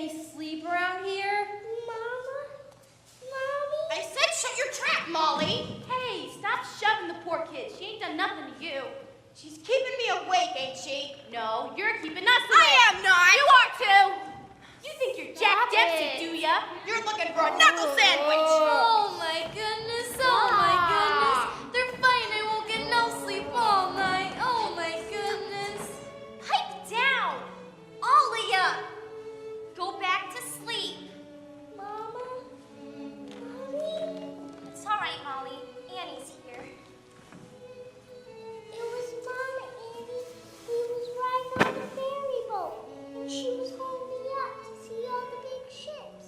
any sleep around here? Mama? Mommy? I said shut your trap, Molly! Hey, stop shoving the poor kid. She ain't done nothing to you. She's keeping me awake, ain't she? No, you're keeping us awake. I am not! You are too! You think you're Jack Dempsey, do ya? You're looking for a knuckle sandwich! Oh my goodness, oh my goodness. They're fighting, I won't get no sleep all night. Oh my goodness. Pipe down! All of ya! Go back to sleep. Mama? Mommy? It's all right, Molly. Annie's here. It was Mama, Annie. We was riding on the ferry boat. And she was holding me up to see all the big ships.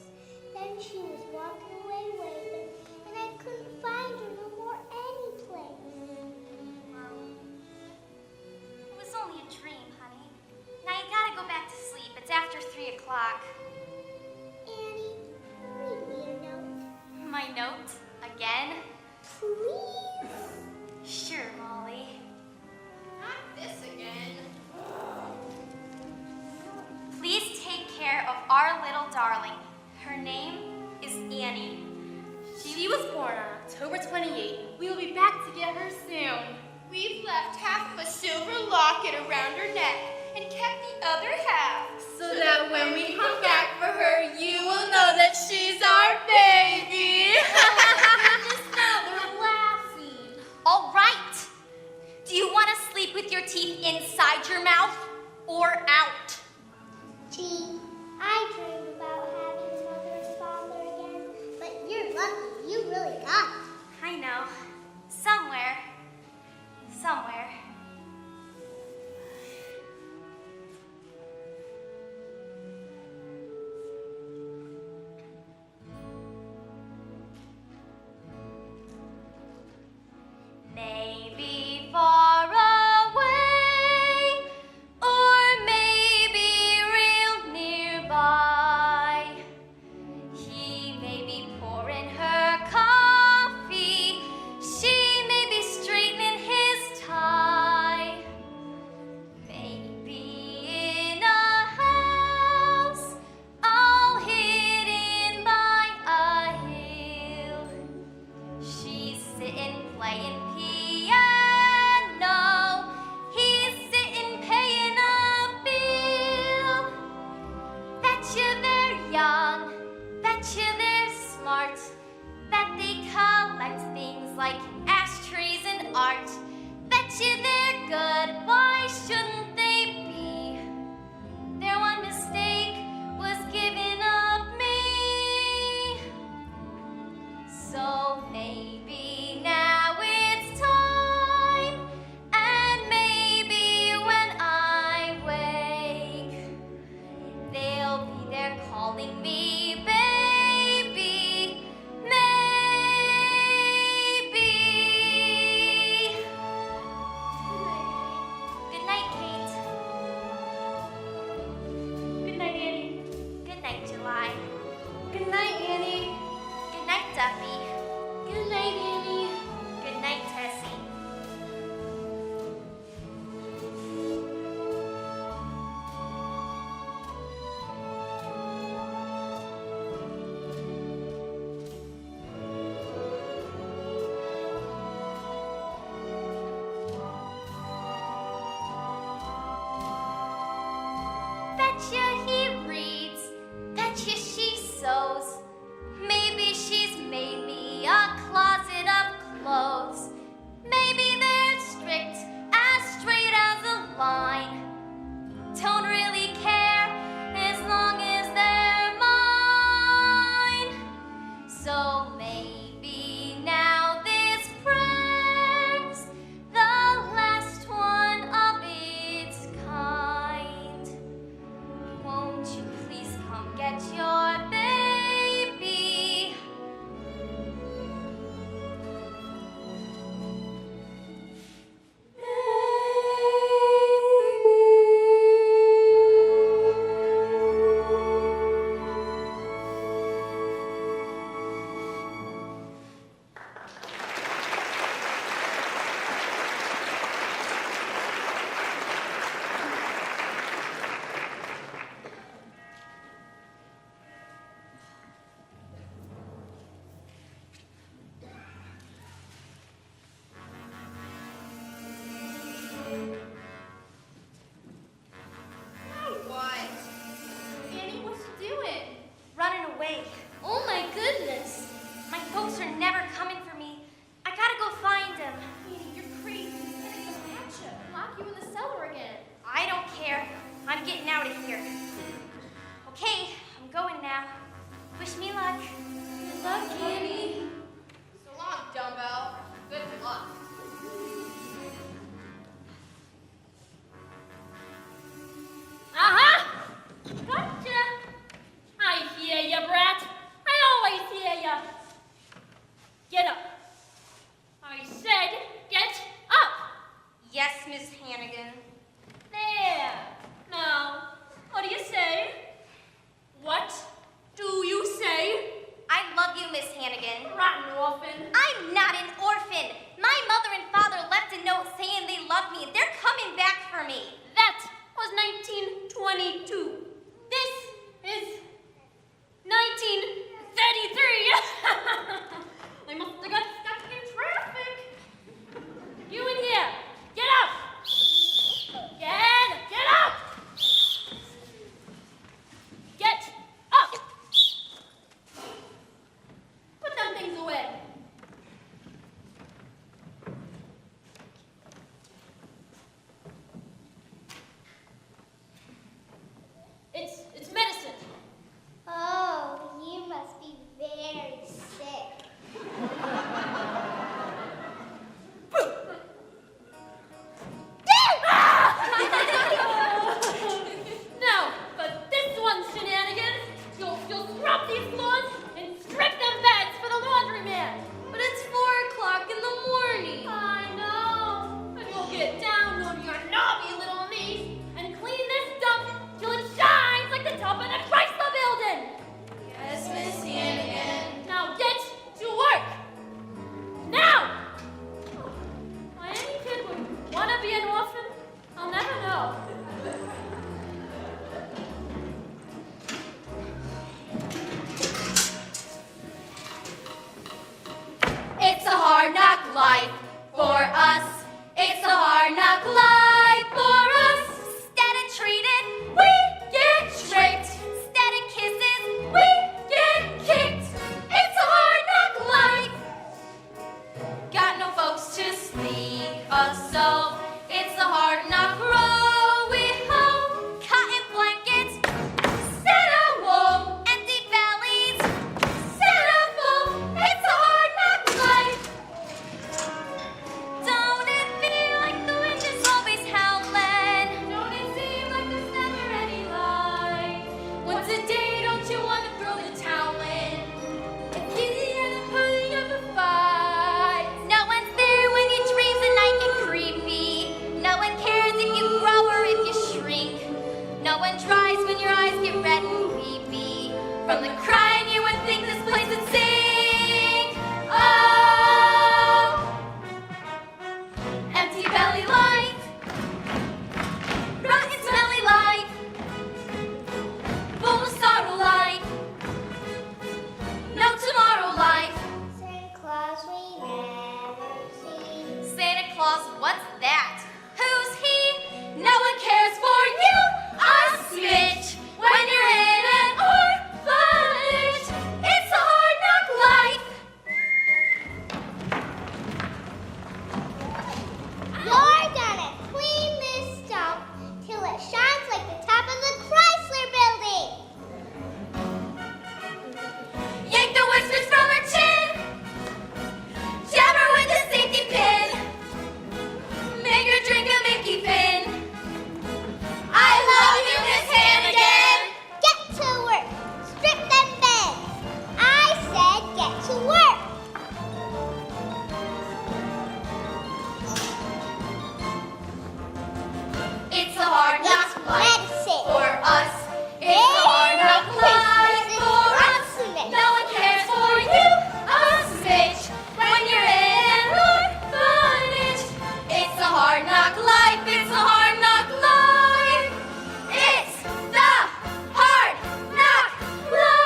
Then she was walking away waving, and I couldn't find her no more any place. Well, it was only a dream, honey. Now you gotta go back to sleep. It's after 3 o'clock. Annie, read me a note. My note? Again? Please? Sure, Molly. Not this again. Please take care of our little darling. Her name is Annie. She was born on October 28th. We will be back to get her soon. We've left half of a silver locket around her neck and kept the other half. So that when we come back for her, you will know that she's our baby. Now they're laughing. All right. Do you want to sleep with your teeth inside your mouth or out? Gee, I dreamed about having a mother and father again, but you're lucky. You really got it. I know. Somewhere. Somewhere. Maybe far away, or maybe Miss Hannigan. There. Now, what do you say? What do you say? I love you, Miss Hannigan. Rotten orphan. I'm not an orphan. My mother and father left a note saying they love me. They're coming back for me. That was 1922. This is 1933. I must have got stuck in traffic. You in here. Get up. Get up. Get up. Put them things away. It's medicine. Oh, you must be very sick. No, but this one's shenanigans. You'll scrub these floors and strip them beds for the laundryman. But it's 4 o'clock in the morning. I know. And you'll get down on your knobby little knees and clean this dump till it shines like the top of the Chrysler Building. Yes, Miss Hannigan. Now get to work. Now. Why any kid would want to be an orphan, I'll never know. It's a hard knock life for us. It's a hard knock life for us. Instead of treated, We get tricked. instead of kisses, We get kicked. It's a hard knock life. Got no folks to sleep us so. It's a hard knock growing home. cotton blankets, Set a wall. empty bellies. Set a full. It's a hard knock life. Don't it feel like the wind is always howling? Don't it seem like there's never any light? Once a day, don't you want to throw the towel in? It's easier than putting up a fight. No one's there when your dreams at night get creepy. No one cares if you grow or if you shrink. No one tries when your eyes get red and weepy. From the crying, you would think this place would sink. Oh, empty belly life, rotten smelly life, full of sorrow life, no tomorrow life. Santa Claus we never see. Santa Claus, what's that? Who's he? No one cares for you, a smidge, when you're in an orphanage. It's a hard knock life. You're gonna clean this stump till it shines like the top of the Chrysler Building. Yank the whiskers from her chin. Jab her with a safety pin. Make her drink a Mickey pin. I love you, Miss Hannigan. Get to work. Strip them beds. I said get to work. It's a hard knock It's life medicine. for us. It's a hard knock life for us. No one cares for you, a smidge, when you're in an orphanage. It's a hard knock life. It's a hard knock life. It's the hard knock life.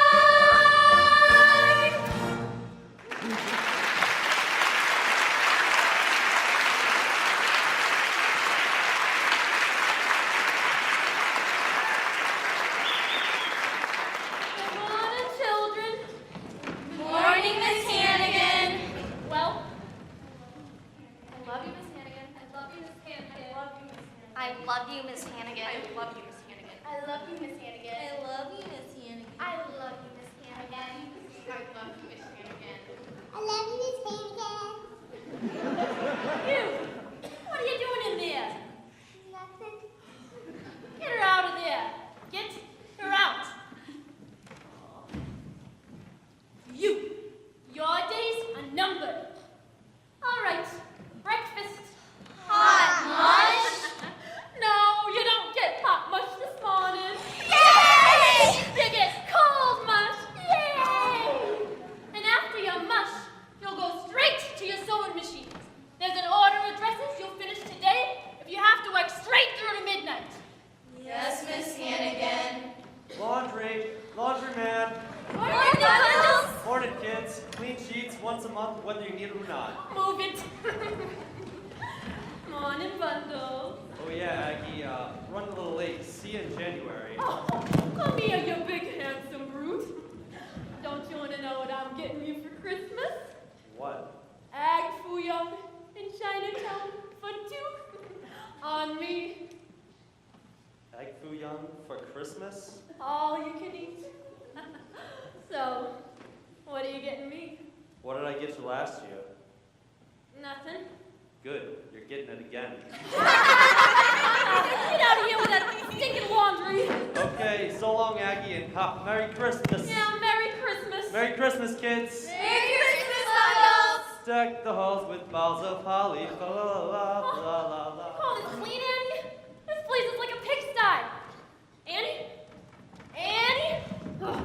Good morning, children. Morning, Miss Hannigan. Well, I love you, Miss Hannigan. I love you, Miss Hannigan. I love you, Miss Hannigan. I love you, Miss Hannigan. I love you, Miss Hannigan. I love you, Miss Hannigan. I love you, Miss Hannigan. I love you, Miss Hannigan. I love you, Miss Hannigan. You! What are you doing in there? Nothing. Get her out of there. Get her out. You! Your days are numbered. All right. Breakfast. Hot lunch. Like Fuyang for Christmas? All you can eat. So, what are you getting me? What did I get you last year? Nothing. Good, you're getting it again. Get out of here with that stinking laundry. Okay, so long, Aggie, and Merry Christmas. Yeah, Merry Christmas. Merry Christmas, kids. Merry Christmas, Muggles! Deck the halls with boughs of holly. La la la la la la. Call this clean, Annie? This place is like a pigsty. Annie? Annie? Ugh.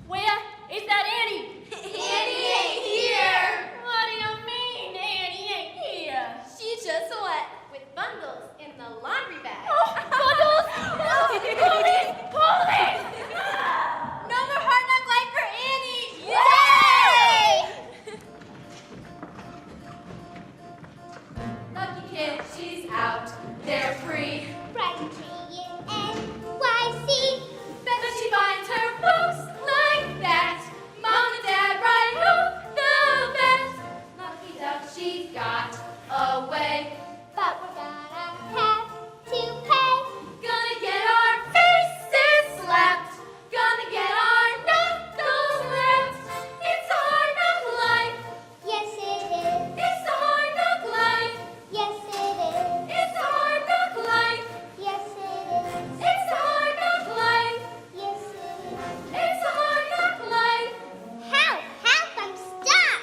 Where is that Annie? Annie ain't here! What do you mean, Annie ain't here? She just went with bundles in the laundry bag. Oh, bundles! Police! Police! No more hard knock life for Annie! Yay! Lucky kid, she's out. They're free. Bright tree in NYC. Bet that she finds her folks like that. Mom and Dad ride home the best. Lucky duck, she's got away. But we're gonna have to pay. Gonna get our faces slapped. Gonna get our knuckles rapped. It's a hard knock life. Yes, it is. It's a hard knock life. Yes, it is. It's a hard knock life. Yes, it is. It's a hard knock life. Yes, it is. It's a hard knock life. Help! Help! I'm stuck!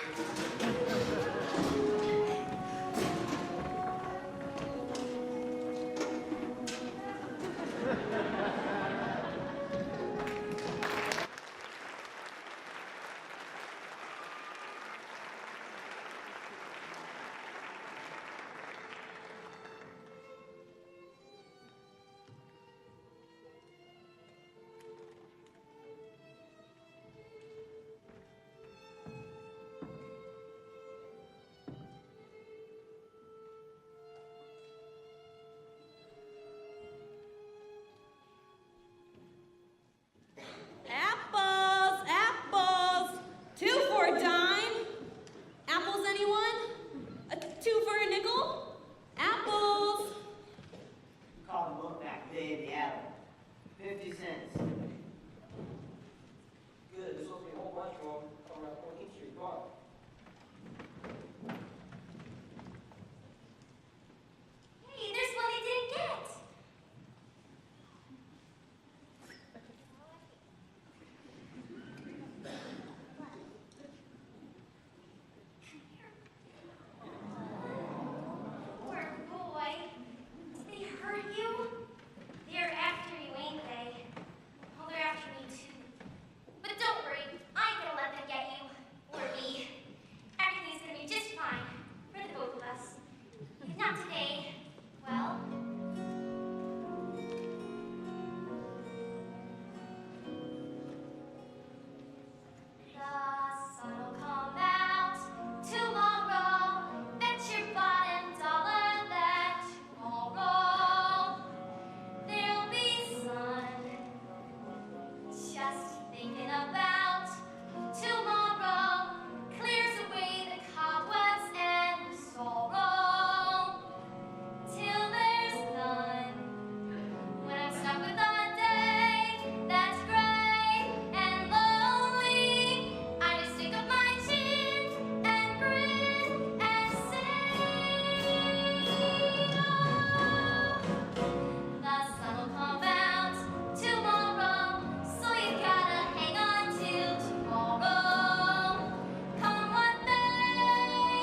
Apples, apples. 2 for a dime. Apples, anyone? 2 for a nickel? Apples. Caught him up back there in the alley. 50 cents. Good, there's supposed to be a whole bunch more around 14th Street Park. Hey, there's one I didn't get. Poor boy. Did they hurt you? They're after you, ain't they? Well, they're after me too. But don't worry, I ain't gonna let them get you. Or me. Everything's gonna be just fine. For the both of us. If not today, well. The sun'll come out tomorrow. Bet your bottom dollar that tomorrow there'll be sun. Just thinking about tomorrow clears away the cobwebs and the sorrow till there's none. When I'm stuck with a day that's gray and lonely, I just stick up my chin and grin and say, oh. The sun'll come out tomorrow, so you gotta hang on till tomorrow. Come what may,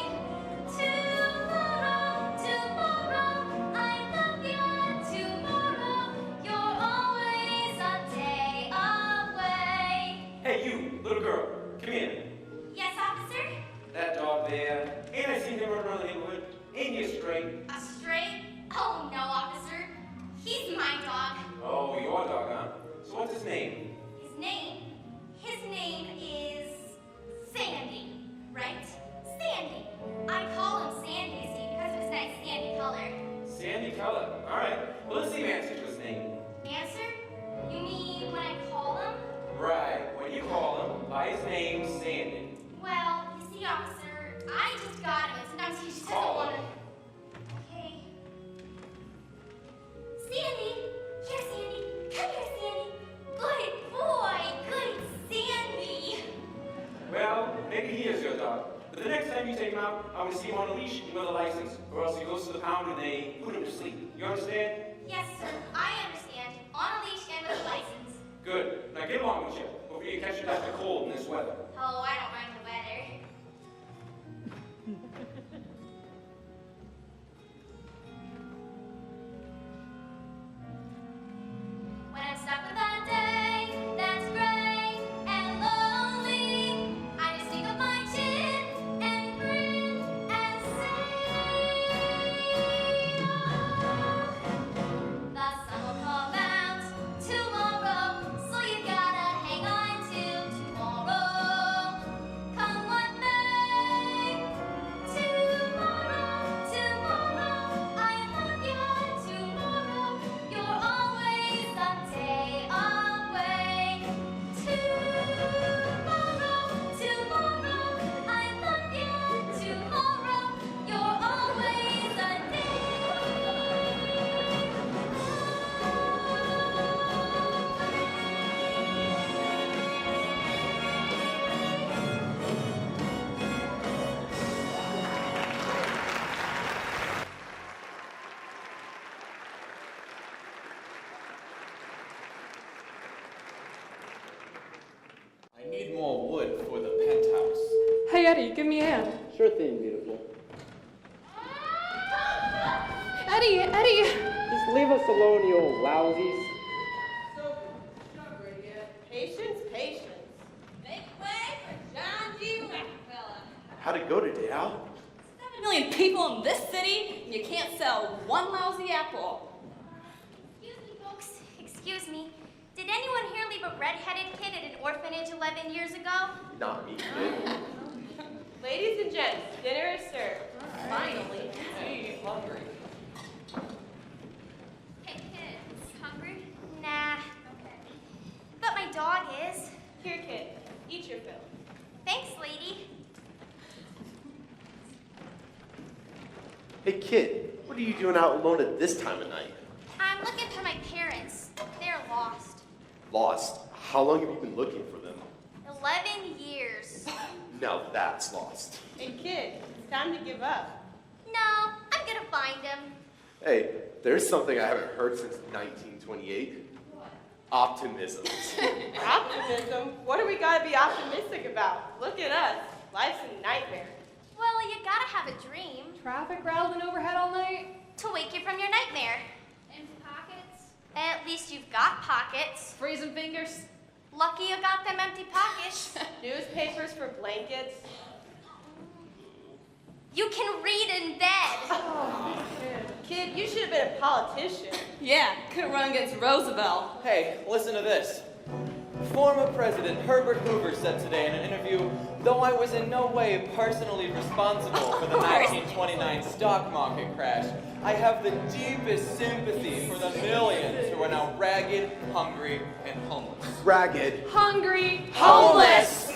tomorrow, tomorrow, I love you tomorrow. You're always a day away. Hey, you, little girl, come here. Yes, officer? That dog there. Ain't I seen him run around the neighborhood? Ain't he straight? A stray? Oh no, officer. He's my dog. Oh, your dog, huh? So what's his name? His name is Sandy, right? Sandy. I call him Sandy, you see, because of his nice sandy color. Sandy Keller. All right. Well, let's see him answer to his name. Answer? You mean when I call him? Right. When you call him by his name, Sandy. Well, you see, officer, I just got him, and sometimes he just doesn't Call want him. to. Okay. Sandy! Here, Sandy. how do they put him to sleep? You understand? Yes, sir. I understand. On a leash and with a license. Good. Now get along with you before you catch another cold in this weather. Oh, I don't mind the weather. When I'm stuck with a day that's gray and lonely, I just stick up my chin and grin and say, the sun will come out tomorrow, so you gotta hang on till tomorrow. Come what may, tomorrow, tomorrow, I love you tomorrow. You're always a day away. Tomorrow, tomorrow, I love you tomorrow. You're always a day. I need more wood for the penthouse. Hey Eddie, give me a hand. Sure thing, beautiful. Eddie! Just leave us alone, you old lousies. Patience, patience. Make way for John G. Rockefeller. How'd it go today, Al? 7 million people in this city, and you can't sell one lousy apple. Excuse me, folks. Excuse me. Did anyone here leave a red-headed kid at an orphanage 11 years ago? Not me, kid. Ladies and gents, dinner is served. Finally. Hey, hungry. Hey, kids. Hungry? Nah. Okay. But my dog is. Here, kid. Eat your fill. Thanks, lady. Hey, kid, what are you doing out alone at this time of night? I'm looking for my parents. They're lost. Lost? How long have you been looking for them? 11 years. Now that's lost. Hey, kid, it's time to give up. No, I'm gonna find them. Hey, there's something I haven't heard since 1928. Optimism. Optimism? What do we gotta be optimistic about? Look at us. Life's a nightmare. Well, you gotta have a dream Traffic rattling overhead all night? to wake you from your nightmare. And pockets? At least you've got pockets. Freezing fingers? Lucky you got them empty pockets. Newspapers for blankets. You can read in bed. Kid, you should have been a politician. Yeah, could run against Roosevelt. Hey, listen to this. Former President Herbert Hoover said today in an interview, though I was in no way personally responsible for the 1929 stock market crash, I have the deepest sympathy for the millions who are now ragged, hungry, and homeless. Ragged. Hungry. Homeless!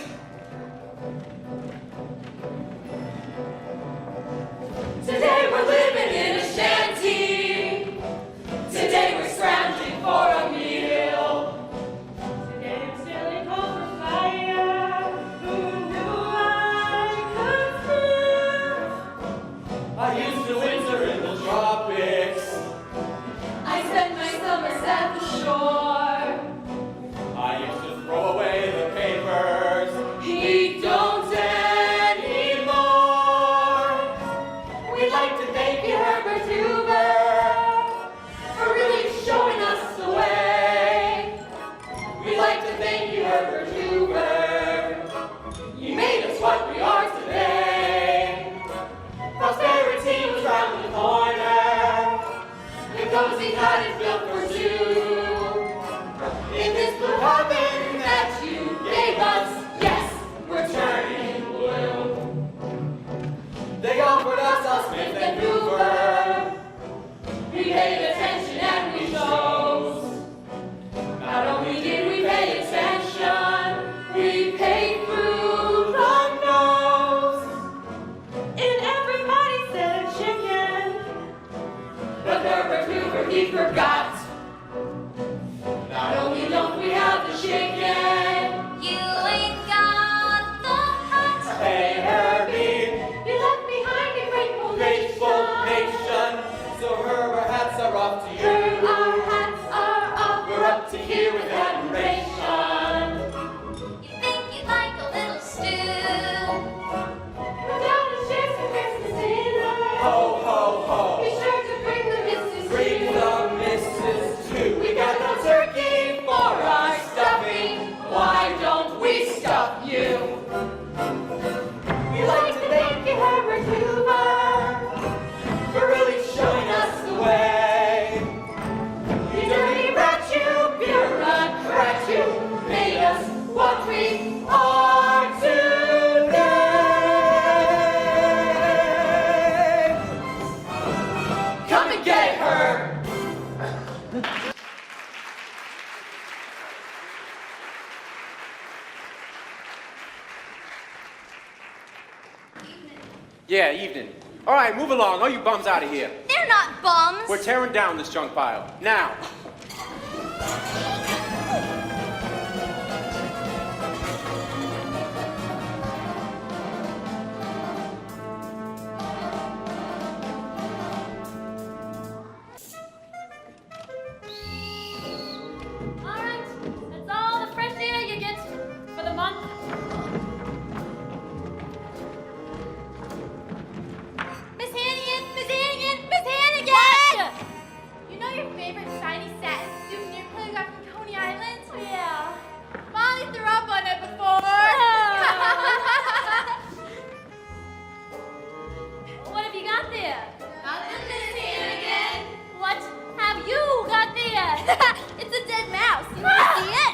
Today we're living in a shanty. Today we're scrounging for a meal. Today I'm sailing over fire. Who knew I could feel? I used to winter in the tropics. I spent my summers at the shore. I used to throw away the papers. He don't anymore. We'd like to thank you, Herbert Hoover, for really showing us the way. We'd like to thank you, Herbert Hoover. You made us what we are today. Prosperity was round the corner. The cozy cottage built for two. In this blue heaven that you gave us, yes, we're turning blue. They offered us a Smith and Hoover. We paid attention and we chose. Not only did we pay attention, we paid through the nose. And everybody said chicken, but Herbert Hoover, he forgot. Not only don't we have the chicken, You ain't got the hut. Hey, Herbie, you left behind a grateful grateful nation. nation. Come and get it, Herb! Yeah, evening. All right, move along. All you bums out of here. They're not bums. We're tearing down this junk pile. Now. All right, that's all the fresh air you get for the month. Miss Hannigan! Miss Hannigan! Miss Hannigan! You know your favorite shiny satin souvenir play we got from Coney Island? Yeah. Molly threw up on it before. What have you got there? Nothing, Miss Hannigan. What have you got there? It's a dead mouse. You want to see it?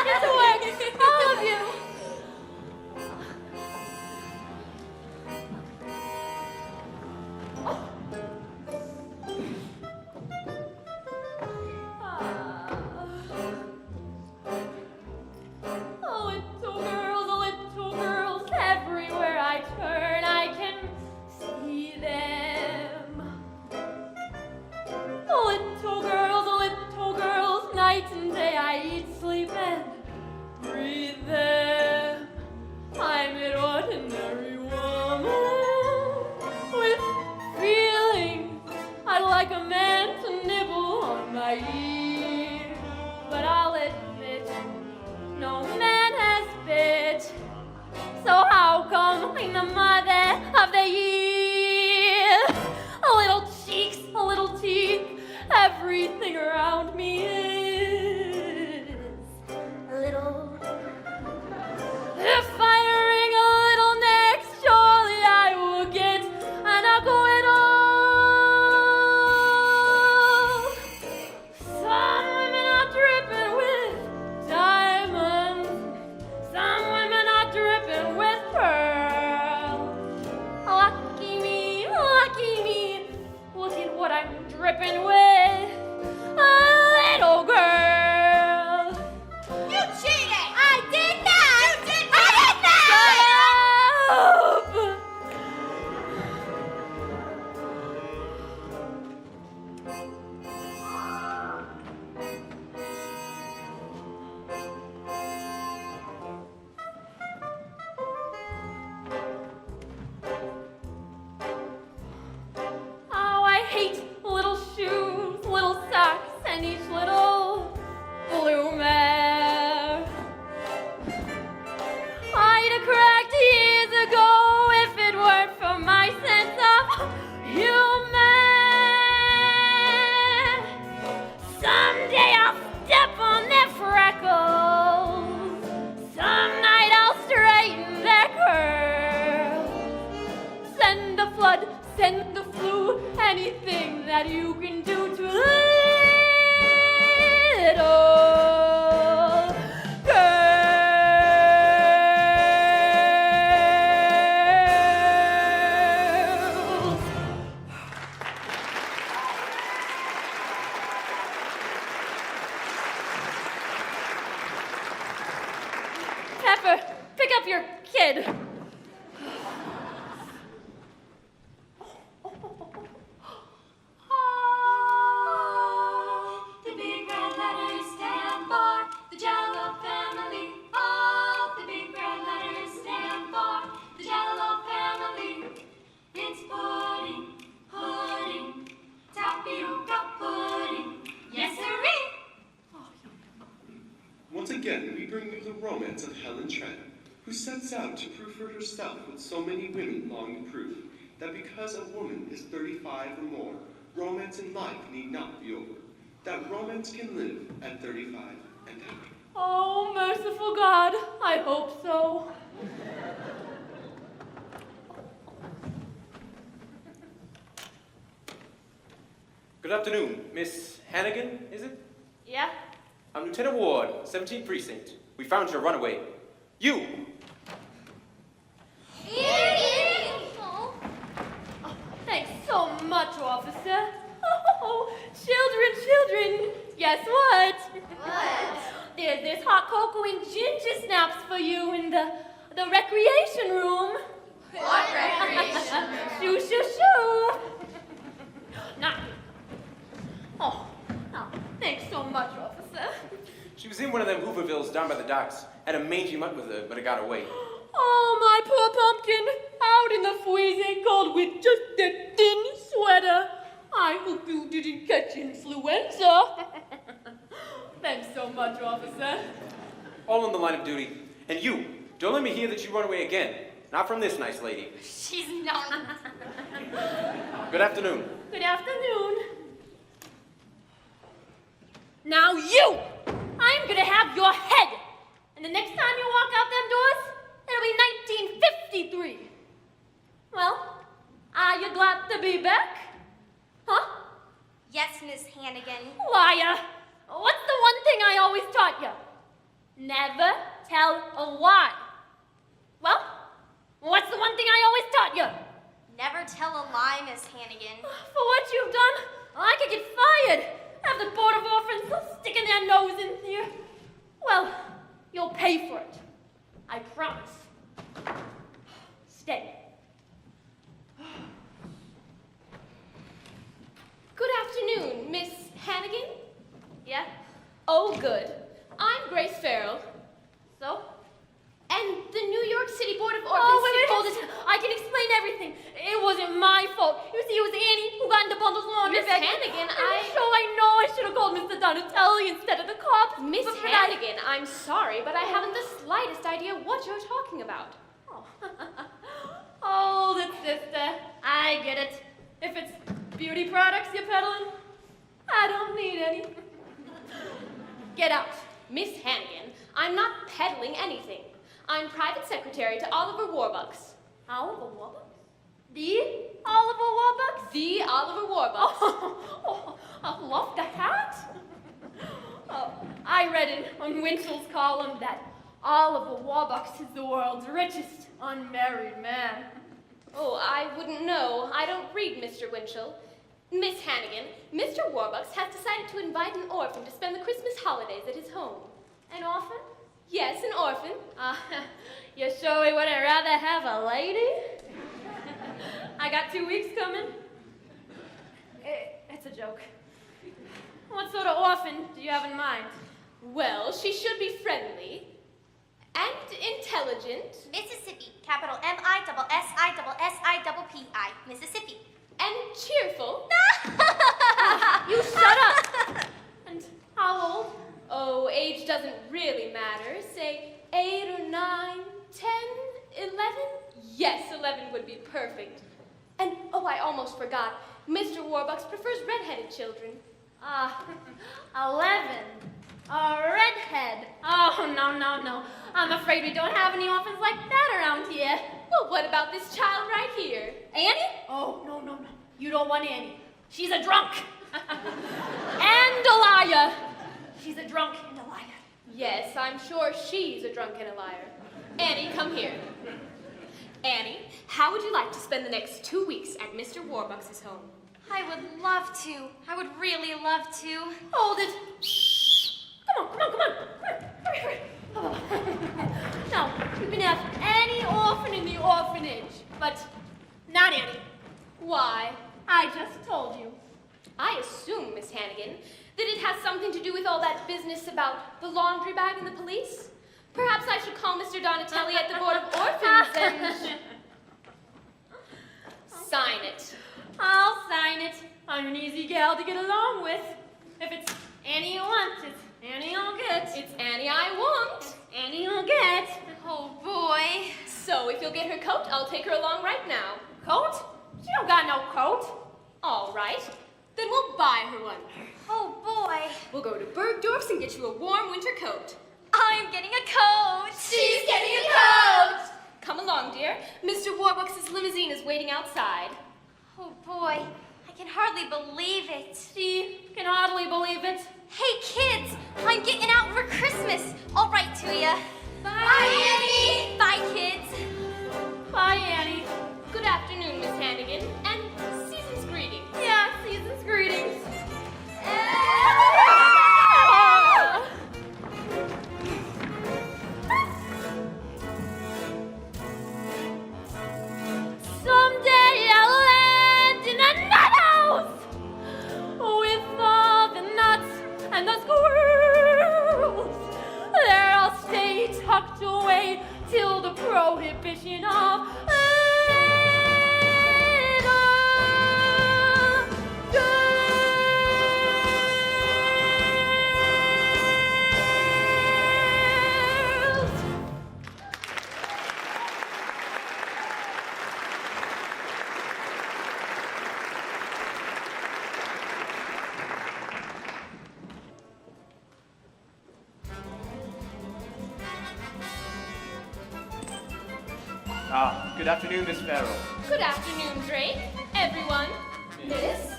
Get to work, all of you. Little girls, everywhere I turn, I can see them. Little girls, night and day I eat, sleep, and breathe them. I'm an ordinary woman with feelings. I'd like a man to nibble on my ear, but I'll admit, no man has bit. So how come I'm the mother of the year? A little cheeks, a little teeth, everything around me is a little. If I wring a little neck, surely I will get an acquittal. Some women are dripping with diamonds, some women are dripping with pearls. Lucky me, look at what I'm dripping with, a little girl. You cheated! I did not! You did not! Oh, I hate little shoes, little socks, and each little blue mare. I'd have cracked years ago if it weren't for my sense of humor. Someday I'll step on their freckles. Some night I'll straighten their curls. Send the flood, send the flu, anything that you can do to little girls. Pepper, pick up your kid. The big red letters stand for the Jell-O family. Oh, the big red letters stand for the Jell-O family. It's pudding, pudding, tapioca pudding. Yes, sirree. Once again, we bring you the romance of Helen Trent, who sets out to prove for herself what so many women long to prove, that because a woman is 35 or more, romance in life need not be over. That romance can live at 35 and out. Oh, merciful God, I hope so. Good afternoon, Miss Hannigan, is it? Yeah? I'm Lieutenant Ward, 17th Precinct. We found your runaway. You! Oh, thanks so much, officer. Oh, children. Guess what? What? There's this hot cocoa and ginger snaps for you in the recreation room. What recreation? Shoo. Now. Oh, thanks so much, officer. She was in one of them Hoovervilles down by the docks. Had a mangy mutt with her, but it got away. Oh, my poor pumpkin, out in the freezing cold with just a thin sweater. I hope you didn't catch influenza. Thanks so much, officer. All in the line of duty. And you, don't let me hear that you run away again. Not from this nice lady. She's not. Good afternoon. Good afternoon. Now you! I'm gonna have your head. And the next time you walk out them doors, it'll be 1953. Well, are you glad to be back? Huh? Yes, Miss Hannigan. Liar. What's the one thing I always taught you? Never tell a lie. Well, what's the one thing I always taught you? Never tell a lie, Miss Hannigan. For what you've done, I could get fired. Have the Board of Orphans sticking their nose in here. Well, you'll pay for it. I promise. Stay. Good afternoon, Miss Hannigan. Yeah? Oh, good. I'm Grace Farrell. So? And the New York City Board of Orphans Oh, wait, told us... I can explain everything. It wasn't my fault. You see, it was Annie who got into Bundle's laundry Miss bag. Hannigan, I know I should have called Mr. Donatelli instead of the cops. Miss but Hannigan, I'm sorry, but I haven't the slightest idea what you're talking about. Hold it, sister. I get it. If it's beauty products you're peddling, I don't need any. Get out. Miss Hannigan, I'm not peddling anything. I'm private secretary to Oliver Warbucks. Oliver Warbucks? The Oliver Warbucks? The Oliver Warbucks. Oh, I love the hat. Oh, I read in on Winchell's column that Oliver Warbucks is the world's richest unmarried man. Oh, I wouldn't know. I don't read Mr. Winchell. Miss Hannigan, Mr. Warbucks has decided to invite an orphan to spend the Christmas holidays at his home. An orphan? Yes, an orphan. You sure we wouldn't rather have a lady? I got 2 weeks coming. It's a joke. What sort of orphan do you have in mind? Well, she should be friendly and intelligent Mississippi. Capital MISSISSIPPI. Mississippi. and cheerful. You shut up! And how old? Oh, age doesn't really matter. Say 8 or 9, 10, 11? Yes, 11 would be perfect. And, oh, I almost forgot. Mr. Warbucks prefers redheaded children. 11. A redhead. Oh, no. I'm afraid we don't have any orphans like that around here. Well, what about this child right here? Annie? Oh, no. You don't want Annie. She's a drunk. And a liar. She's a drunk and a liar. Yes, I'm sure she's a drunk and a liar. Annie, come here. Annie, how would you like to spend the next 2 weeks at Mr. Warbucks' home? I would love to. I would really love to. Hold it. Come on. Hurry. No, you can have any orphan in the orphanage, but not Annie. Why? I just told you. I assume, Miss Hannigan, that it has something to do with all that business about the laundry bag and the police. Perhaps I should call Mr. Donatelli at the Board of Orphans and sign it. I'll sign it. I'm an easy gal to get along with. If it's Annie you want, it's Annie you'll get. It's Annie I want. Annie you'll get. Oh boy. So if you'll get her coat, I'll take her along right now. Coat? She don't got no coat. All right. Then we'll buy her one. Oh boy. We'll go to Bergdorf's and get you a warm winter coat. I'm getting a coat. She's getting a coat. Come along, dear. Mr. Warbucks' limousine is waiting outside. Oh boy. I can hardly believe it. She can hardly believe it. Hey kids, I'm getting out for Christmas. I'll write to ya. Bye, Annie. Bye, kids. Bye, Annie. Good afternoon, Miss Hannigan, and season's greetings. Good afternoon, Miss Farrell. Good afternoon, Drake. Everyone. Miss?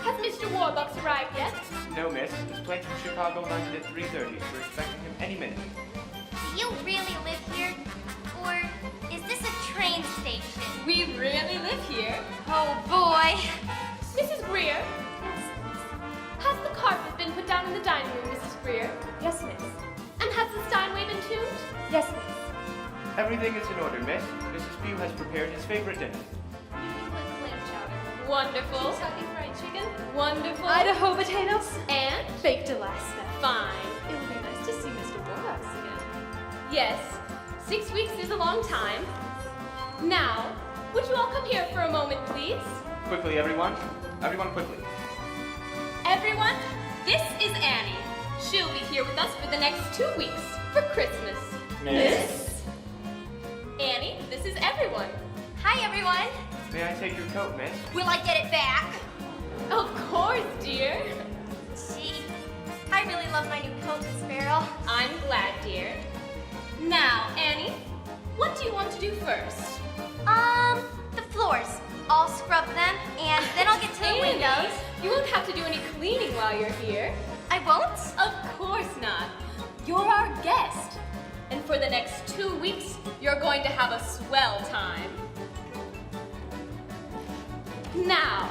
Has Mr. Warbucks arrived yet? No, miss. His flight from Chicago landed at 3:30. We're expecting him any minute. Do you really live here? Or is this a train station? We really live here. Oh boy. Mrs. Greer? Has the carpet been put down in the dining room, Mrs. Greer? Yes, miss. And has the Steinway been tuned? Yes, miss. Everything is in order, miss. Mrs. Pugh has prepared his favorite dinner. Clam chowder. Wonderful. Kentucky fried chicken. Wonderful. Idaho potatoes. And Baked Alaska. fine. It would be nice to see Mr. Warbucks again. Yes, 6 weeks is a long time. Now, would you all come here for a moment, please? Quickly, everyone. Everyone, quickly. Everyone, this is Annie. She'll be here with us for the next 2 weeks for Christmas. Miss? Annie, this is everyone. Hi, everyone. May I take your coat, miss? Will I get it back? Of course, dear. Gee, I really love my new coat, Miss Farrell. I'm glad, dear. Now, Annie, what do you want to do first? The floors. I'll scrub them, and then I'll get to the Annie, windows. you won't have to do any cleaning while you're here. I won't? Of course not. You're our guest. And for the next 2 weeks, you're going to have a swell time. Now,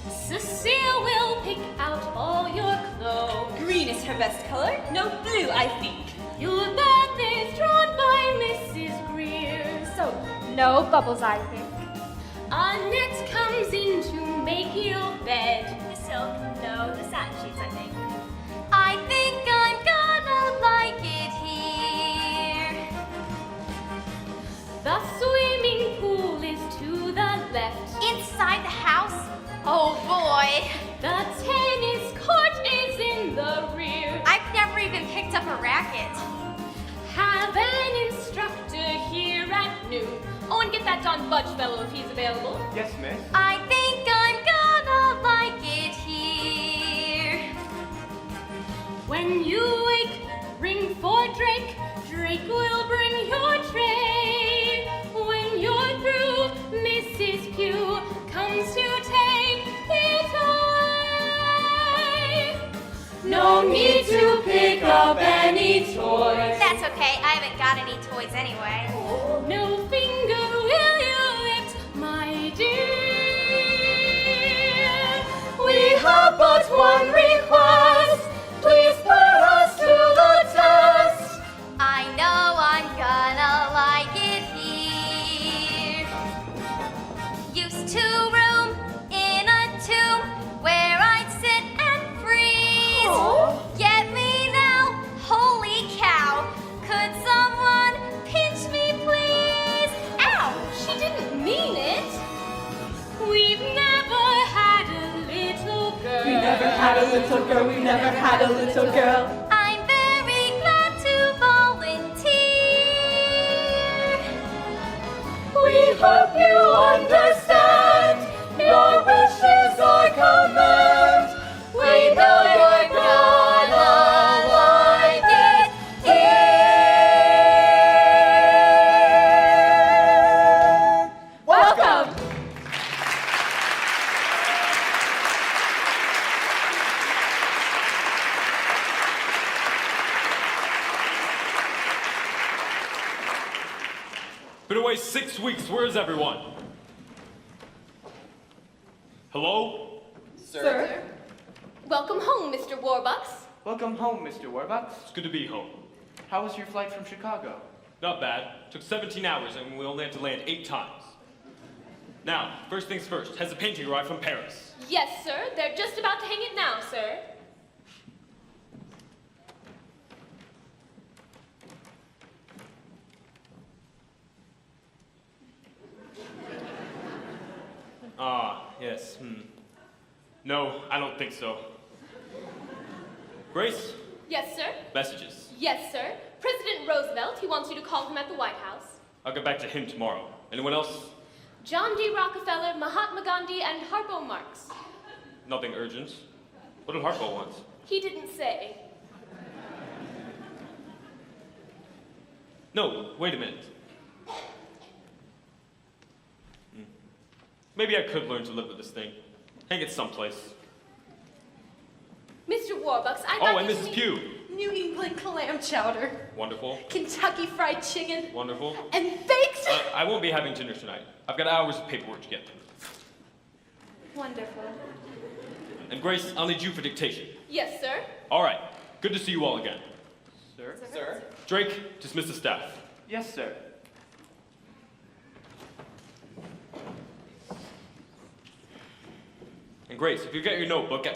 Cecile will pick out all your clothes. Green is her best color. No, blue, I think. Your bath is drawn by Mrs. Greer. So, no bubbles, I think. Annette comes in to make your bed. The silk. No, the satin sheets, I think. I think I'm gonna like it here. The swimming pool is to the left. Inside the house? Oh boy. The tennis court is in the rear. I've never even picked up a racket. Have an instructor here at noon. Oh, and get that John Budge fellow if he's available. Yes, miss. I think I'm gonna like it here. When you wake, ring for Drake. Drake will bring your tray. When you're through, Mrs. Pugh comes to take it away. No need to pick up any toys. That's okay, I haven't got any toys anyway. No finger will you lift, my dear. We have but one request. Please put us to the test. I know I'm gonna like it here. Used to room in a tomb where I'd sit and freeze. Oh. Get me now, holy cow. Could someone pinch me, please? Ow! She didn't mean it. We've never had a little girl. We never had a little girl. We never had a little girl. I'm very glad to volunteer. We hope you understand. Your wishes are command. We know you're gonna like it here. Welcome. Been away 6 weeks. Where's everyone? Hello? Sir? Welcome home, Mr. Warbucks. Welcome home, Mr. Warbucks. It's good to be home. How was your flight from Chicago? Not bad. Took 17 hours and we only had to land 8 times. Now, first things first. Has the painting arrived from Paris? Yes, sir. They're just about to hang it now, sir. Ah, yes. No, I don't think so. Grace? Yes, sir. Messages. Yes, sir. President Roosevelt, he wants you to call him at the White House. I'll get back to him tomorrow. Anyone else? John D. Rockefeller, Mahatma Gandhi, and Harpo Marx. Nothing urgent. What did Harpo want? He didn't say. No, wait a minute. Maybe I could learn to live with this thing. Hang it someplace. Mr. Warbucks, I'd Oh, like and you to Mrs. meet Pugh. New England clam chowder, Wonderful. Kentucky fried chicken, Wonderful. and baked. I won't be having dinner tonight. I've got hours of paperwork to get through. Wonderful. And Grace, I'll need you for dictation. Yes, sir. All right. Good to see you all again. Sir? Sir? Drake, dismiss the staff. Yes, sir. And Grace, if you get your notebook,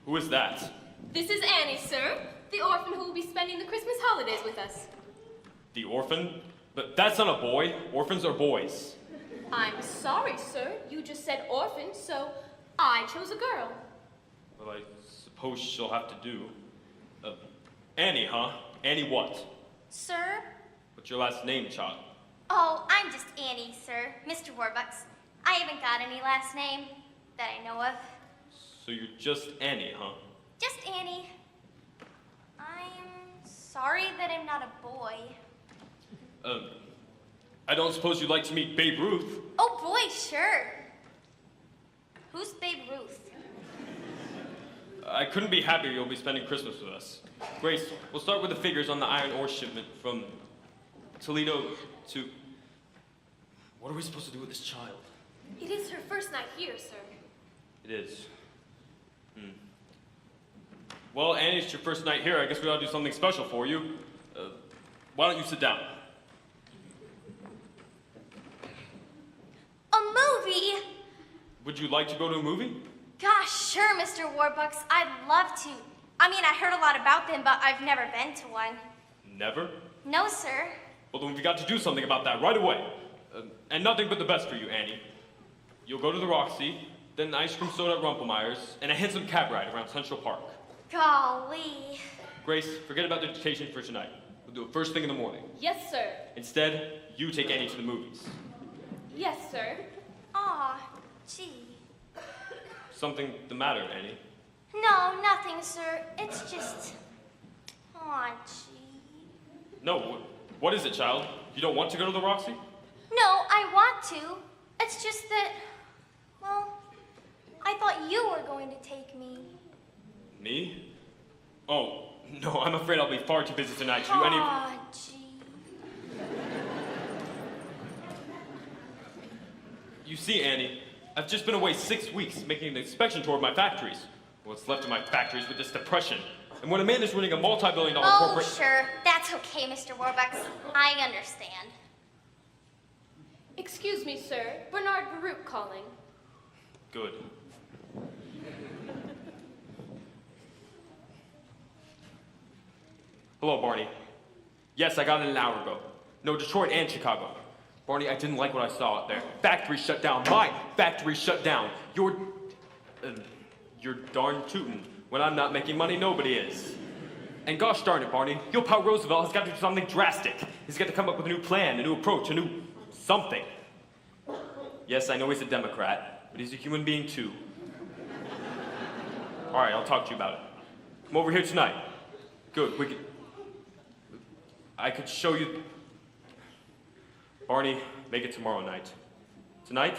who is that? This is Annie, sir, the orphan who will be spending the Christmas holidays with us. The orphan? But that's not a boy. Orphans are boys. I'm sorry, sir. You just said orphan, so I chose a girl. Well, I suppose she'll have to do. Annie, huh? Annie what? Sir? What's your last name, child? Oh, I'm just Annie, sir. Mr. Warbucks. I haven't got any last name that I know of. So you're just Annie, huh? Just Annie. I'm sorry that I'm not a boy. I don't suppose you'd like to meet Babe Ruth? Oh boy, sure. Who's Babe Ruth? I couldn't be happier you'll be spending Christmas with us. Grace, we'll start with the figures on the iron ore shipment from Toledo to... What are we supposed to do with this child? It is her first night here, sir. It is. Well, Annie, it's your first night here. I guess we ought to do something special for you. Why don't you sit down? A movie? Would you like to go to a movie? Gosh, sure, Mr. Warbucks. I'd love to. I mean, I heard a lot about them, but I've never been to one. Never? No, sir. Well, then we've got to do something about that right away. And nothing but the best for you, Annie. You'll go to the Roxy, then ice cream soda at Rumpelmeyer's, and a handsome cab ride around Central Park. Golly. Grace, forget about the education for tonight. We'll do it first thing in the morning. Yes, sir. Instead, you take Annie to the movies. Yes, sir. Aw, gee. Something the matter, Annie? No, nothing, sir. It's just... Aw, gee. No, what is it, child? You don't want to go to the Roxy? No, I want to. It's just that... Well, I thought you were going to take me. Me? Oh, no, I'm afraid I'll be far too busy tonight to do any... Aw, gee. You see, Annie, I've just been away 6 weeks making an inspection tour of my factories. What's left of my factories with this depression. And when a man is running a multi-billion-dollar Oh, corporate... sure. That's okay, Mr. Warbucks. I understand. Excuse me, sir. Bernard Baruch calling. Good. Hello, Barney. Yes, I got it an hour ago. No, Detroit and Chicago. Barney, I didn't like what I saw out there. Factory shut down. My factory shut down. You're darn tootin'. When I'm not making money, nobody is. And gosh darn it, Barney, your pal Roosevelt has got to do something drastic. He's got to come up with a new plan, a new approach, a new something. Yes, I know he's a Democrat, but he's a human being too. All right, I'll talk to you about it. Come over here tonight. Good, I could show you... Barney, make it tomorrow night. Tonight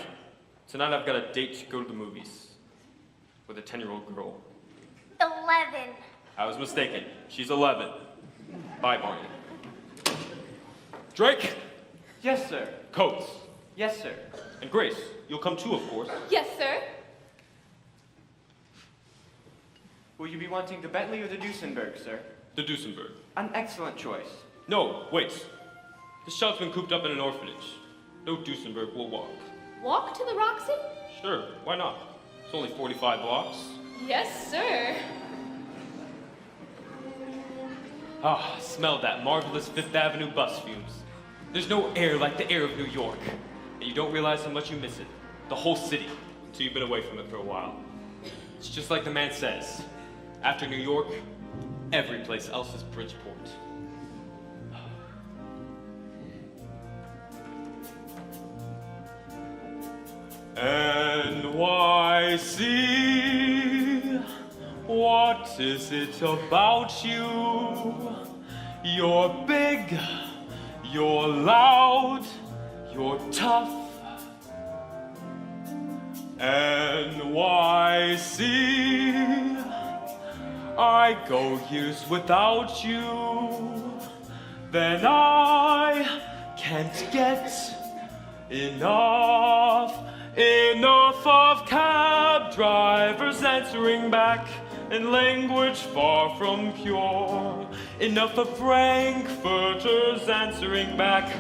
I've got a date to go to the movies. With a 10-year-old girl. 11. I was mistaken. She's 11. Bye, Barney. Drake? Yes, sir. Coates? Yes, sir. And Grace, you'll come too, of course. Yes, sir. Will you be wanting the Bentley or the Duesenberg, sir? The Duesenberg. An excellent choice. No, wait. This child's been cooped up in an orphanage. No Duesenberg will walk. Walk to the Roxy? Sure, why not? It's only 45 blocks. Yes, sir. Ah, smell that marvelous Fifth Avenue bus fumes. There's no air like the air of New York. And you don't realize how much you miss it. The whole city, until you've been away from it for a while. It's just like the man says. After New York, every place else is Bridgeport. NYC, what is it about you? You're big, you're loud, you're tough. NYC, I go years without you, then I can't get enough of cab drivers answering back in language far from pure. Enough of Frankfurters answering back,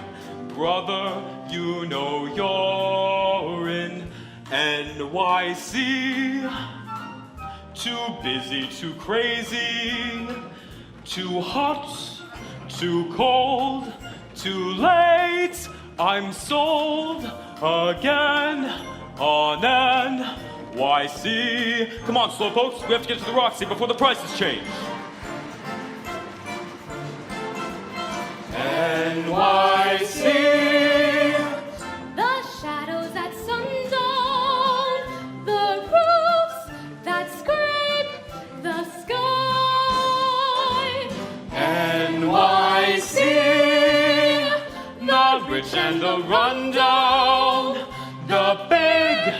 brother, you know you're in NYC. Too busy, too crazy, too hot, too cold, too late. I'm sold again on NYC. Come on, slowpokes, we have to get to the Roxy before the prices change. NYC. The shadows at sundown, the roofs that scrape the sky. NYC. The rich and the rundown, the big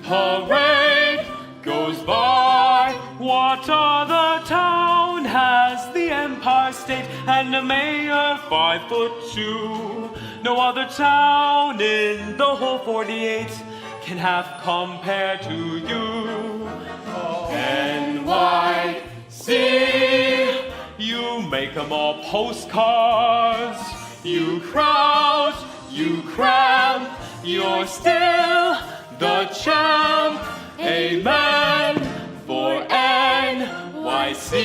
parade goes by. What other town has the Empire State and a mayor 5'2"? No other town in the whole 48 can have compared to you. NYC, you make them all postcards. You crowd, you cram, you're still the champ. Amen for NYC.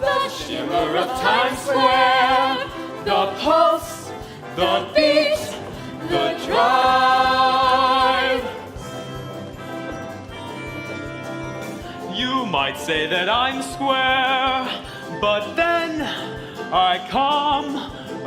The shimmer of Times Square, the pulse, the beat, the drive. You might say that I'm square, but then I come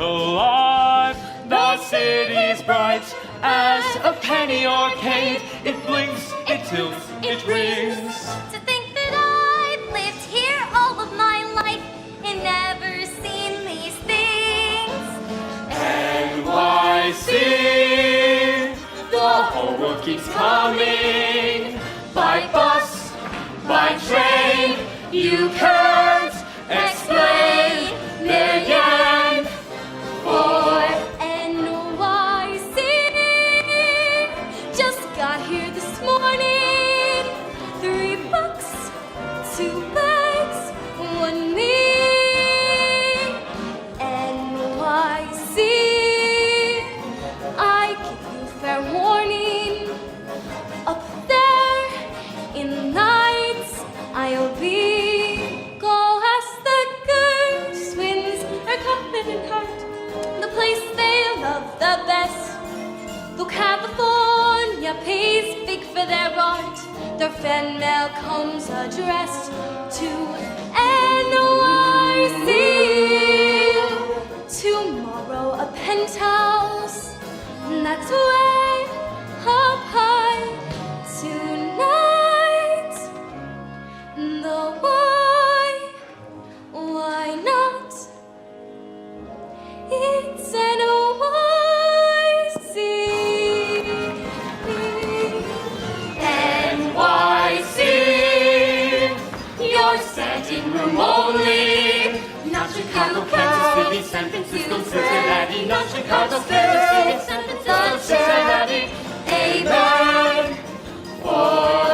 alive. The city's bright as a penny arcade. It blinks, it tilts, it rings. To think that I've lived here all of my life and never seen these things. NYC, the whole world keeps coming. By bus, by train, you can't explain their yen for NYC. Just got here this morning. $3, 2 bags, 1 me. NYC, I give you fair warning. Up there in the night, I'll be. Go ask the Gershwins, or Kaufman and Hart, the place they love the best. Though California pays big for their art, their fan mail comes addressed to NYC. Tomorrow a penthouse, that's way up high. Tonight, the why not? It's NYC. NYC, your standing room only. Not Chicago, Kansas City, San Francisco, Cincinnati. Not Chicago, Kansas City, San Francisco, Cincinnati. Amen for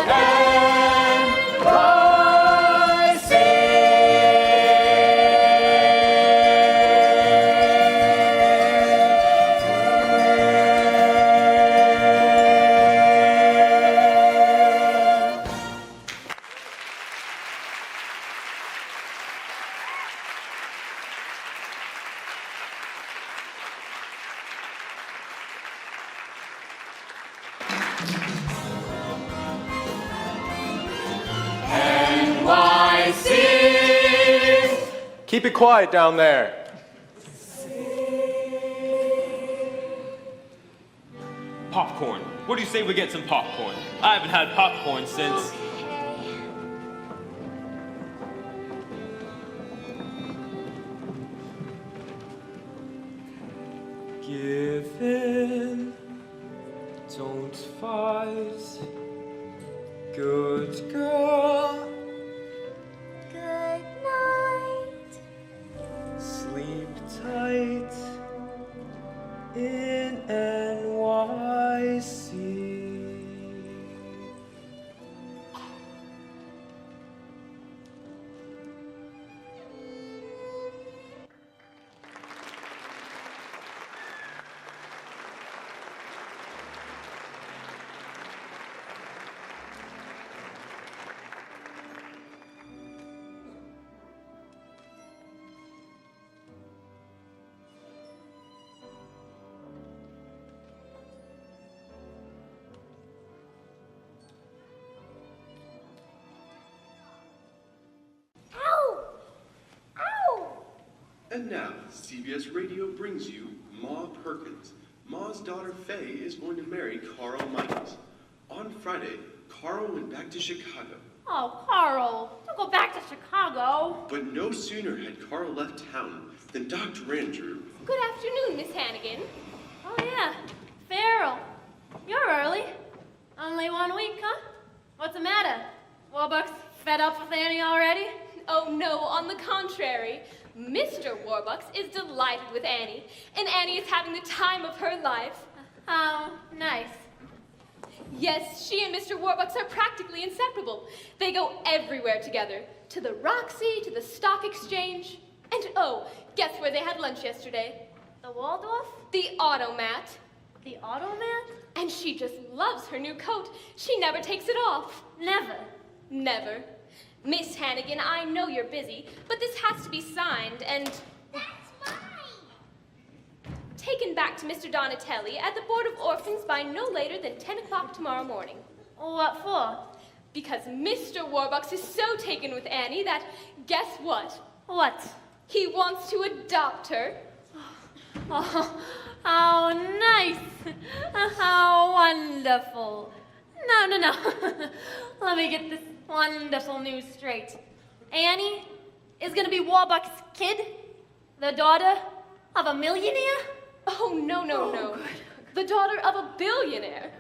Keep it quiet down there. Popcorn. What do you say we get some popcorn? I haven't had popcorn since... Give in, don't fight, good girl. Good night. Sleep tight in NYC. And now, CBS Radio brings you Ma Perkins. Ma's daughter Faye is going to marry Carl Michaels. On Friday, Carl went back to Chicago. Oh, Carl, don't go back to Chicago. But no sooner had Carl left town than Dr. Andrew... Good afternoon, Miss Hannigan. Oh, yeah. Farrell, you're early. Only 1 week, huh? What's the matter? Warbucks fed up with Annie already? Oh, no, on the contrary. Mr. Warbucks is delighted with Annie, and Annie is having the time of her life. Oh, nice. Yes, she and Mr. Warbucks are practically inseparable. They go everywhere together, to the Roxy, to the Stock Exchange. And oh, guess where they had lunch yesterday? The Waldorf? The Automat. The Automat? And she just loves her new coat. She never takes it off. Never. Never. Miss Hannigan, I know you're busy, but this has to be signed and... That's mine. taken back to Mr. Donatelli at the Board of Orphans by no later than 10 o'clock tomorrow morning. What for? Because Mr. Warbucks is so taken with Annie that, guess what? What? He wants to adopt her. Oh, how nice. How wonderful. No. Let me get this wonderful news straight. Annie is going to be Warbucks' kid? The daughter of a millionaire? Oh, no. Good. The daughter of a billionaire.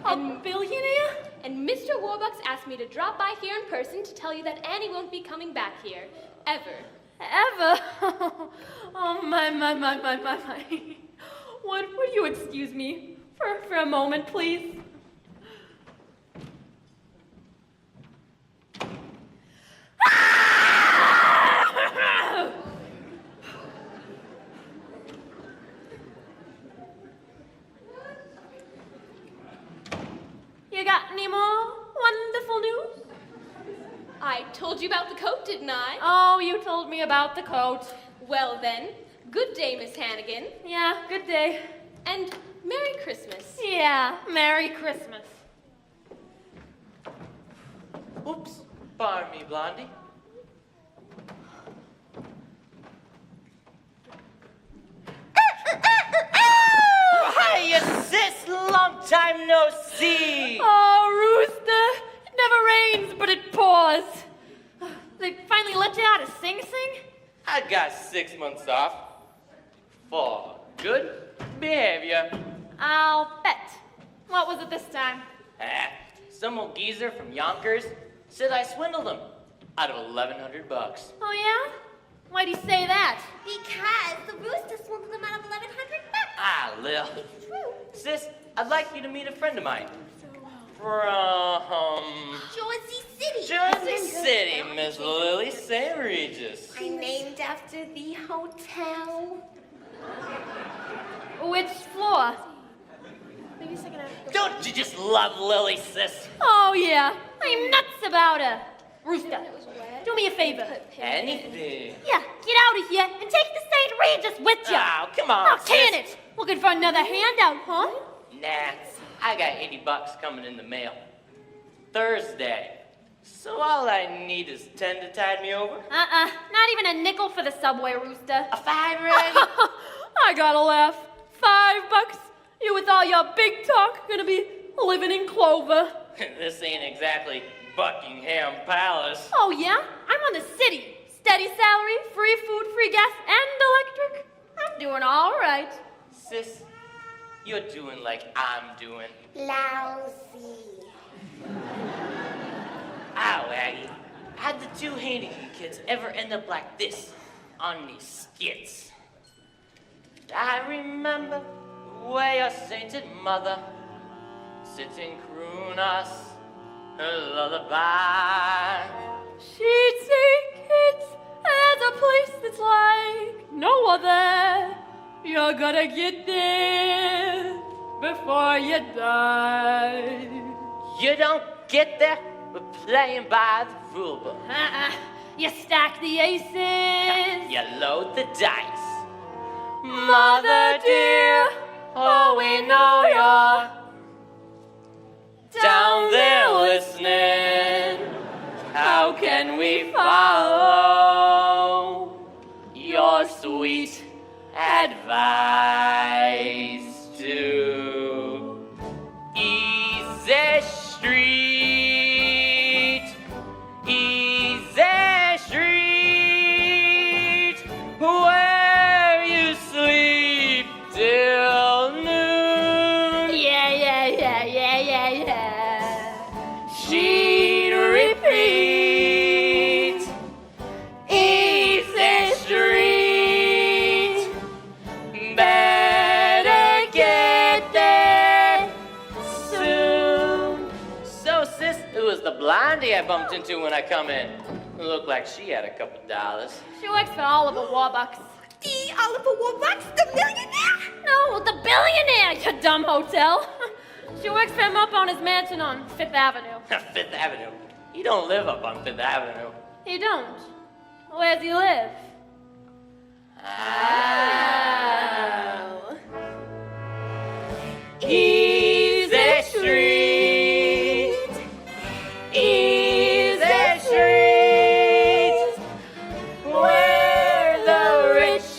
A billionaire? And Mr. Warbucks asked me to drop by here in person to tell you that Annie won't be coming back here. Ever. Ever? Oh, my. Would you excuse me for a moment, please? You got any more wonderful news? I told you about the coat, didn't I? Oh, you told me about the coat. Well then, good day, Miss Hannigan. Yeah, good day. And Merry Christmas. Yeah, Merry Christmas. Oops, pardon me, Blondie. Hiya, sis! Long time no see! Oh, Rooster, it never rains, but it pours. They finally let you out of Sing Sing? I got 6 months off for good behavior. I'll bet. What was it this time? Some old geezer from Yonkers said I swindled him out of $1,100. Oh, yeah? Why'd he say that? Because the rooster swindled him out of $1,100. Ah, Lil. It's true. Sis, I'd like you to meet a friend of mine. From... Jersey City, Miss Lily St. Regis. I'm named after the hotel. Which floor? Maybe a second after. Don't you just love Lily, sis? Oh, yeah. I'm nuts about her. Rooster, do me a favor. Anything. Yeah, get out of here and take the St. Regis with you. Oh, come on, Oh, can sis. it? Looking for another handout, huh? Nah, I got $80 coming in the mail. Thursday. So all I need is 10 to tide me over? Not even a nickel for the subway, Rooster. A $5 I gotta laugh. $5? You with all your big talk gonna be living in clover. This ain't exactly Buckingham Palace. Oh yeah? I'm on the city. Steady salary, free food, free gas, and electric. I'm doing all right. Sis, you're doing like I'm doing. Lousy. Ow, Aggie. How'd the two Hannigan kids ever end up like this on these skits? I remember where your sainted mother sits and croon us a lullaby. She'd say, kids, there's a place that's like no other. You're gonna get there before you die. You don't get there with playing by the rule book. You stack the aces. You load the dice. Mother dear, oh, we know you're down there listening. How can we follow your sweet advice to Easy Street, Easy Street, where you sleep till noon. Yeah. She'd repeat, Easy Street, better get there soon. So, sis, it was the blondie I bumped into when I come in. It looked like she had a couple dollars. She works for Oliver Warbucks. The Oliver Warbucks, the millionaire? No, the billionaire, you dumb hotel. She works for him up on his mansion on 5th Avenue. Fifth Avenue? He don't live up on Fifth Avenue. He don't. Where's he live? Oh. Easy Street, Easy Street, where the rich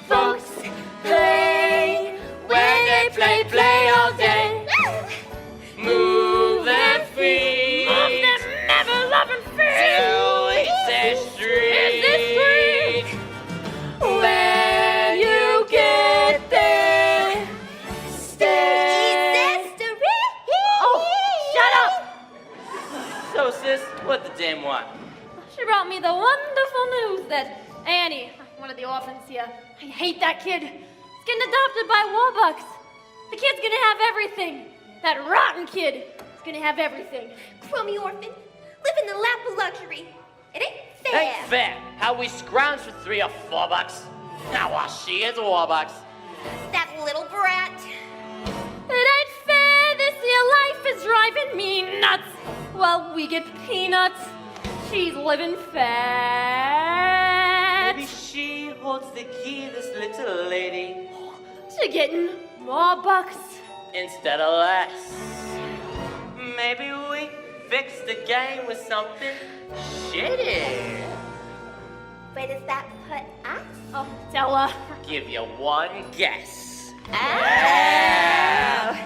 folks play, where they play all day. Move their feet, Move them never loving feet. till Easy Street, when you get there, stay. Oh, shut up! So, sis, what the dame want? She brought me the wonderful news that Annie, one of the orphans here, I hate that kid, is getting adopted by Warbucks. The kid's gonna have everything. That rotten kid is gonna have everything. Crummy orphan, live in the lap of luxury. It ain't fair. Ain't fair. How we scrounge for $3 or $4. Now, while she is a Warbucks. That little brat. It ain't fair, this here life is driving me nuts. Well, we get peanuts. She's living fat. Maybe she holds the key, this little lady, To getting more bucks. instead of less. Maybe we fix the game with something shitty. Where does that put us? Oh, tell her. Give you one guess. Oh.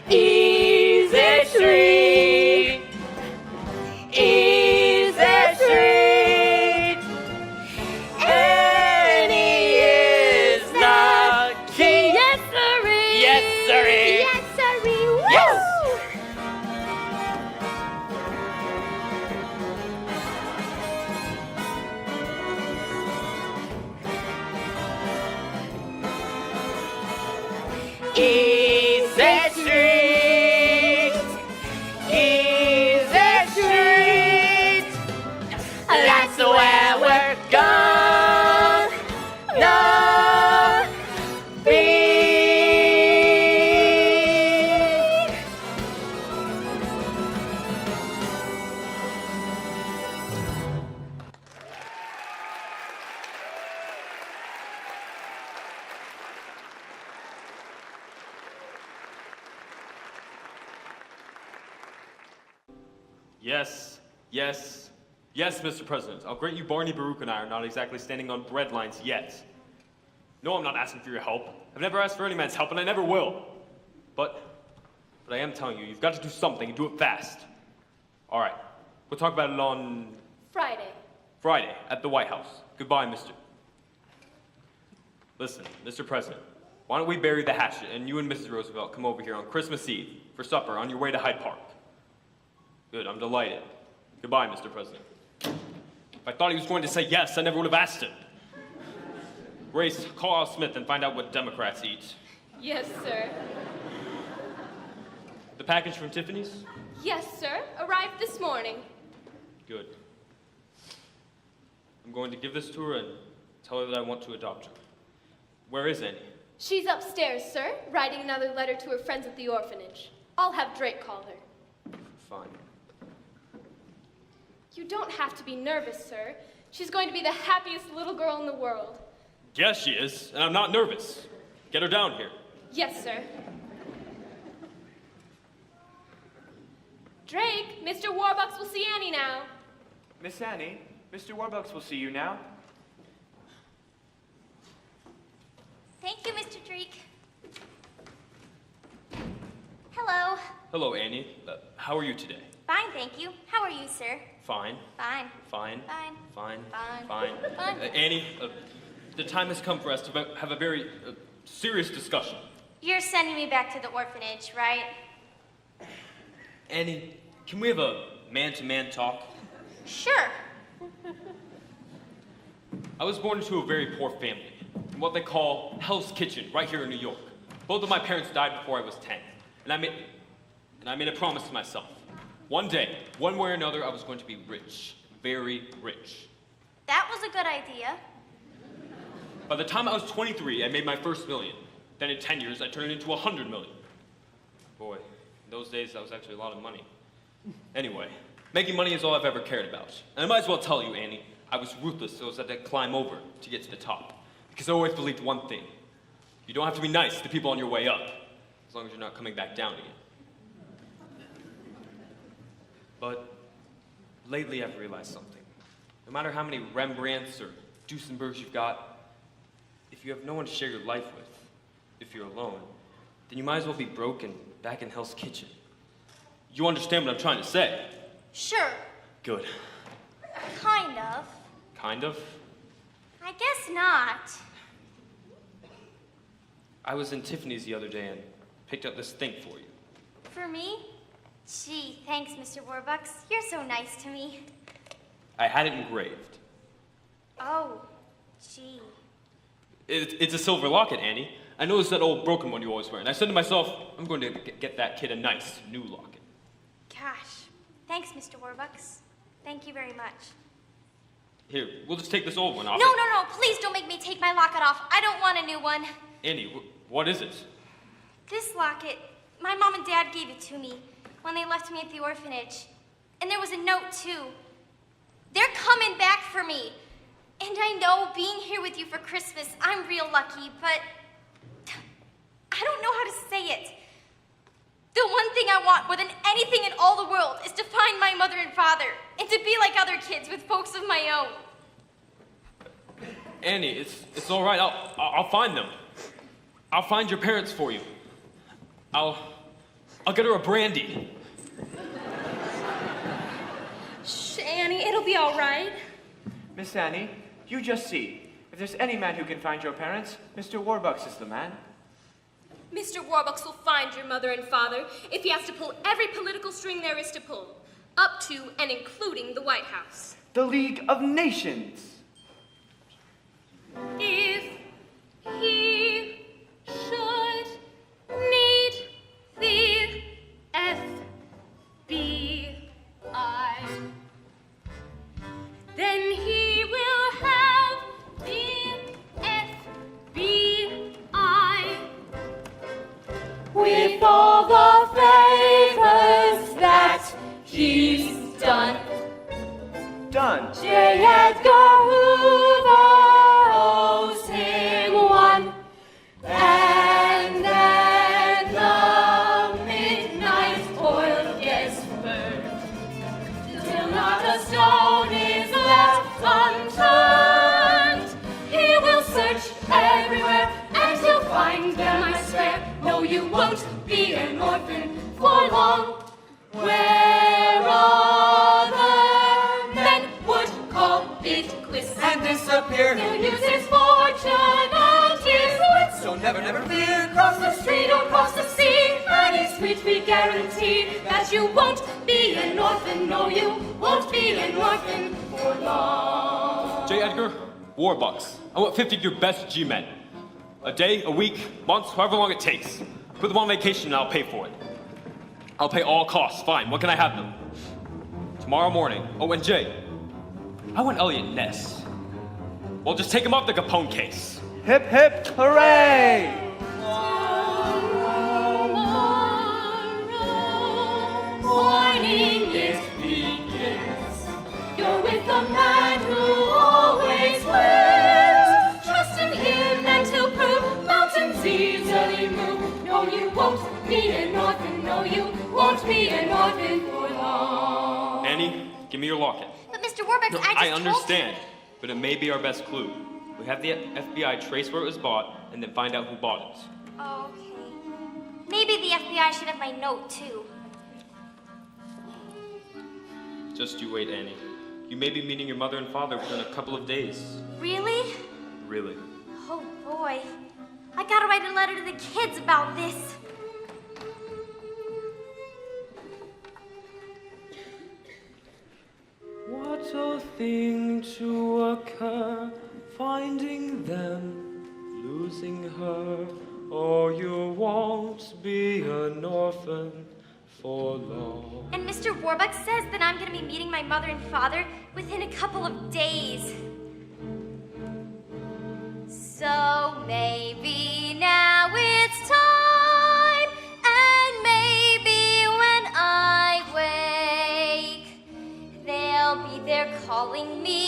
Easy Street, Easy Street. Annie is the key. Yes, sirree. Yes, sirree. Yes, sirree. Woo! Yes. Easy Street, Easy Street. That's where we're gonna be. Yes, Mr. President. I'll grant you Barney Baruch and I are not exactly standing on bread lines yet. No, I'm not asking for your help. I've never asked for any man's help, and I never will. But I am telling you, you've got to do something and do it fast. All right, we'll talk about it on Friday at the White House. Goodbye, Listen, Mr. President, why don't we bury the hatchet and you and Mrs. Roosevelt come over here on Christmas Eve for supper on your way to Hyde Park? Good, I'm delighted. Goodbye, Mr. President. If I thought he was going to say yes, I never would have asked him. Grace, call Al Smith and find out what Democrats eat. Yes, sir. The package from Tiffany's? Yes, sir. Arrived this morning. Good. I'm going to give this to her and tell her that I want to adopt her. Where is Annie? She's upstairs, sir, writing another letter to her friends at the orphanage. I'll have Drake call her. Fine. You don't have to be nervous, sir. She's going to be the happiest little girl in the world. Yes, she is, and I'm not nervous. Get her down here. Yes, sir. Drake, Mr. Warbucks will see Annie now. Miss Annie, Mr. Warbucks will see you now. Thank you, Mr. Drake. Hello. Hello, Annie. How are you today? Fine, thank you. How are you, sir? Fine. Fine. Fine. Fine. Fine. Fine. Fine. Fine. Annie, the time has come for us to have a very serious discussion. You're sending me back to the orphanage, right? Annie, can we have a man-to-man talk? Sure. I was born into a very poor family, in what they call Hell's Kitchen, right here in New York. Both of my parents died before I was 10, and I made a promise to myself. One day, one way or another, I was going to be rich, very rich. That was a good idea. By the time I was 23, I made my first million. Then in 10 years, I turned it into 100 million. Boy, in those days, that was actually a lot of money. Anyway, making money is all I've ever cared about. And I might as well tell you, Annie, I was ruthless, so I had to climb over to get to the top. Because I always believed one thing. You don't have to be nice to people on your way up, as long as you're not coming back down again. But lately I've realized something. No matter how many Rembrandts or Duesenbergs you've got, if you have no one to share your life with, if you're alone, then you might as well be broke and back in Hell's Kitchen. You understand what I'm trying to say? Sure. Good. Kind of. Kind of? I guess not. I was in Tiffany's the other day and picked up this thing for you. For me? Gee, thanks, Mr. Warbucks. You're so nice to me. I had it engraved. Oh, gee. It's a silver locket, Annie. I noticed that old broken one you always wear, and I said to myself, I'm going to get that kid a nice new locket. Gosh. Thanks, Mr. Warbucks. Thank you very much. Here, we'll just take this old one off. No, please don't make me take my locket off. I don't want a new one. Annie, what is it? This locket, my mom and dad gave it to me when they left me at the orphanage. And there was a note, too. They're coming back for me. And I know being here with you for Christmas, I'm real lucky, but I don't know how to say it. The one thing I want more than anything in all the world is to find my mother and father and to be like other kids with folks of my own. Annie, it's all right. I'll find them. I'll find your parents for you. I'll get her a brandy. Shh, Annie, it'll be all right. Miss Annie, you just see. If there's any man who can find your parents, Mr. Warbucks is the man. Mr. Warbucks will find your mother and father if he has to pull every political string there is to pull, up to and including the White House. The League of Nations. If he should need the FBI, then he will have the FBI. With all the favors that he's done. Done. J. Edgar Hoover owes him one. And then the midnight oil gets burned, till not a stone is left unturned. He will search everywhere, and he'll find them, I swear. No, you won't be an orphan for long. Where other men would call it quits And disappear. he'll use his fortune and his wits. So never, never fear, cross the Street or cross the sea, Annie Sweet, we guarantee that you won't be an orphan. No, you won't be an orphan for long. J. Edgar, Warbucks. I want 50 of your best G-men. A day, a week, months, however long it takes. Put them on vacation and I'll pay for it. I'll pay all costs, fine. When can I have them? Tomorrow morning. Oh, and Jay, I want Elliot Ness. Well, just take him off the Capone case. Hip, hip, hooray! Morning it begins. You're with the man who always wins. Trust in him and he'll prove mountains easily move. No, you won't be an orphan. No, you won't be an orphan for long. Annie, give me your locket. But Mr. Warbucks, No, I just I understand, but it may be our best clue. We have the FBI trace where it was bought and then find out who bought it. Okay. Maybe the FBI should have my note, too. Just you wait, Annie. You may be meeting your mother and father within a couple of days. Really? Really. Oh, boy. I gotta write a letter to the kids about this. What a thing to occur, finding them, losing her. Oh, you won't be an orphan for long. And Mr. Warbucks says that I'm gonna be meeting my mother and father within a couple of days. So maybe now it's time, and maybe when I wake, they'll be there calling me